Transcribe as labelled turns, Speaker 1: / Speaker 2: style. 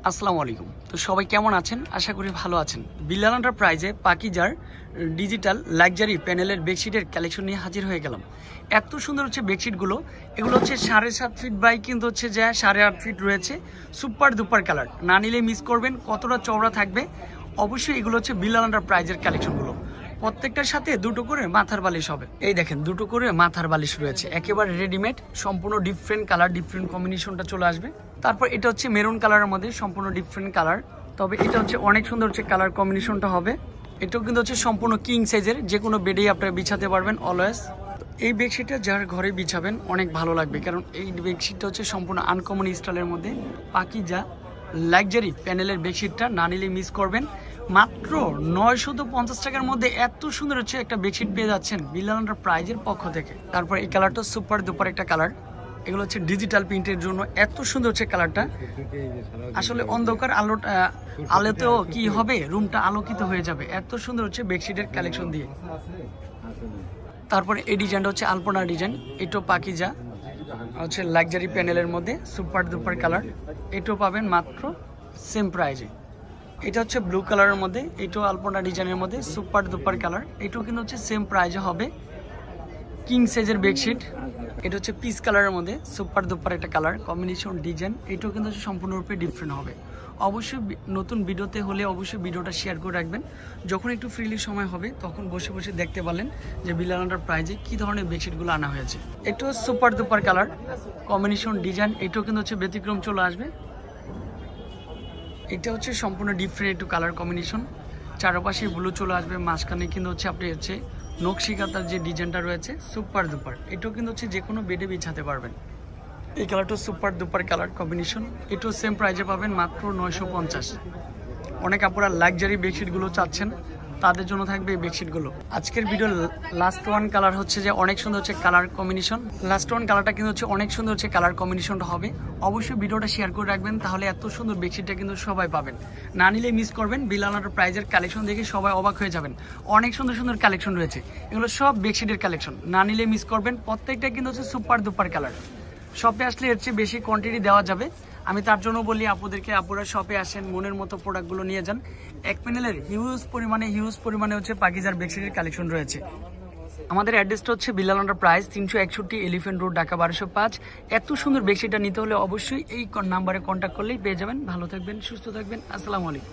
Speaker 1: আসসালামু আলাইকুম। তো সবাই কেমন আছেন? আশা করি ভালো আছেন। বিল্লাল এন্টারপ্রাইজে পাকিজার ডিজিটাল লাক্সারি প্যানেলের বেডশিটের কালেকশন নিয়ে হাজির হয়ে গেলাম। এত সুন্দর হচ্ছে বেডশিটগুলো। এগুলো হচ্ছে 7.5 ফিট বাই কিন্তু হচ্ছে যে 8.5 ফিট রয়েছে। সুপার দুপার কালার, না নিলে মিস করবেন। কতটা চওড়া থাকবে অবশ্যই। এগুলো হচ্ছে বিল্লাল এন্টারপ্রাইজের কালেকশনগুলো। প্রত্যেকটার সাথে দুটো করে মাথার বালিশ হবে। এই দেখেন, দুটো করে মাথার বালিশ রয়েছে, একেবারে রেডিমেড। সম্পূর্ণ ডিফারেন্ট কালার, ডিফারেন্ট কম্বিনেশনটা চলে আসবে। তারপর এটা হচ্ছে মেরুন কালারের মধ্যে, সম্পূর্ণ ডিফারেন্ট কালার। তবে এটা হচ্ছে অনেক সুন্দর হচ্ছে কালার কম্বিনেশনটা হবে। এটাও কিন্তু হচ্ছে সম্পূর্ণ কিং সাইজের, যে কোনো বেডেই আপনারা বিছাতে পারবেন অলওয়েজ। এই বেডশিটটা যার ঘরে বিছাবেন অনেক ভালো লাগবে, কারণ এই বেডশিটটা হচ্ছে সম্পূর্ণ আনকমন স্টাইলের মধ্যে। পাকিজা লাক্সারি প্যানেলের বেডশিটটা না নিলে মিস করবেন। মাত্র 950 টাকার মধ্যে এত সুন্দর হচ্ছে একটা বেডশিট পেয়ে যাচ্ছেন বিল্লাল এন্টারপ্রাইজের পক্ষ থেকে। তারপর এই কালারটা সুপার দুপার একটা কালার। এগুলো হচ্ছে ডিজিটাল প্রিন্টের জন্য এত সুন্দর হচ্ছে কালারটা। আসলে অন্ধকার আলোতেও কি হবে, রুমটা আলোকিত হয়ে যাবে। এত সুন্দর হচ্ছে বেডশিটের কালেকশন দিয়ে। তারপরে এই ডিজাইনটা হচ্ছে আলপনা ডিজাইন। এটাও পাকিজা হচ্ছে লাক্সারি প্যানেলের মধ্যে সুপার দুপার কালার। এটাও পাবেন মাত্র সেম প্রাইজে। এটা হচ্ছে ব্লু কালারের মধ্যে, এটাও আলপনা ডিজাইনের মধ্যে সুপার দুপার কালার। এটাও কিন্তু হচ্ছে সেম প্রাইজে হবে। কিং সাইজের বেডশিট। এটা হচ্ছে পিস কালারের মধ্যে সুপার দুপার একটা কালার কম্বিনেশন ডিজাইন। এটাও কিন্তু হচ্ছে সম্পূর্ণরূপে ডিফারেন্ট হবে। অবশ্যই নতুন ভিডিওতে হলে অবশ্যই ভিডিওটা শেয়ার করে রাখবেন। যখন একটু ফ্রিলি সময় হবে তখন বসে বসে দেখতে পারলেন যে বিল্লাল এন্টারপ্রাইজে কী ধরনের বেডশিটগুলো আনা হয়েছে। এটাও সুপার দুপার কালার কম্বিনেশন ডিজাইন। এটাও কিন্তু হচ্ছে ব্যতিক্রম চলে আসবে। এটা হচ্ছে সম্পূর্ণ ডিফারেন্ট একটু কালার কম্বিনেশন। চারপাশে ব্লু চলে আসবে, মাঝখানে কিন্তু হচ্ছে আপনি হচ্ছে নকশিকাতার যে ডিজাইনটা রয়েছে সুপার দুপার। এটাও কিন্তু হচ্ছে যে কোনো বেডে বিছাতে পারবেন। এই কালারটা সুপার দুপার কালার কম্বিনেশন। এটাও সেম প্রাইজে পাবেন মাত্র 950। অনেক আপনারা লাক্সারি বেডশিটগুলো চাচ্ছেন, তাদের জন্য থাকবে এই বেডশিটগুলো। আজকের ভিডিওর লাস্ট ওয়ান কালার হচ্ছে যে অনেক সুন্দর হচ্ছে কালার কম্বিনেশন। লাস্ট ওয়ান কালারটা কিন্তু হচ্ছে অনেক সুন্দর হচ্ছে কালার কম্বিনেশনটা হবে। অবশ্যই ভিডিওটা শেয়ার করে রাখবেন, তাহলে এত সুন্দর বেডশিটটা কিন্তু সবাই পাবেন। না নিলে মিস করবেন। বিল্লাল এন্টারপ্রাইজের কালেকশন দেখে সবাই অবাক হয়ে যাবেন। অনেক সুন্দর সুন্দর কালেকশন রয়েছে, এগুলো সব বেডশিটের কালেকশন। না নিলে মিস করবেন। প্রত্যেকটা কিন্তু হচ্ছে সুপার দুপার কালার। শপে আসলে এর চেয়ে বেশি কোয়ান্টিটি দেওয়া যাবে। আমি তার জন্য বলি আপনাদেরকে, আপনারা শপে আসেন, মনের মতো প্রোডাক্টগুলো নিয়ে যান। এক প্যানেলের হিউজ পরিমাণে হচ্ছে পাকিজার বেডশিটের কালেকশন রয়েছে। আমাদের অ্যাড্রেসটা হচ্ছে Billal enterprise, 361 elephant road, Dhaka 1205। এত সুন্দর বেডশিটটা নিতে হলে অবশ্যই এই নাম্বারে কন্ট্যাক্ট করলেই পেয়ে যাবেন। ভালো থাকবেন, সুস্থ থাকবেন। আসসালামু আলাইকুম।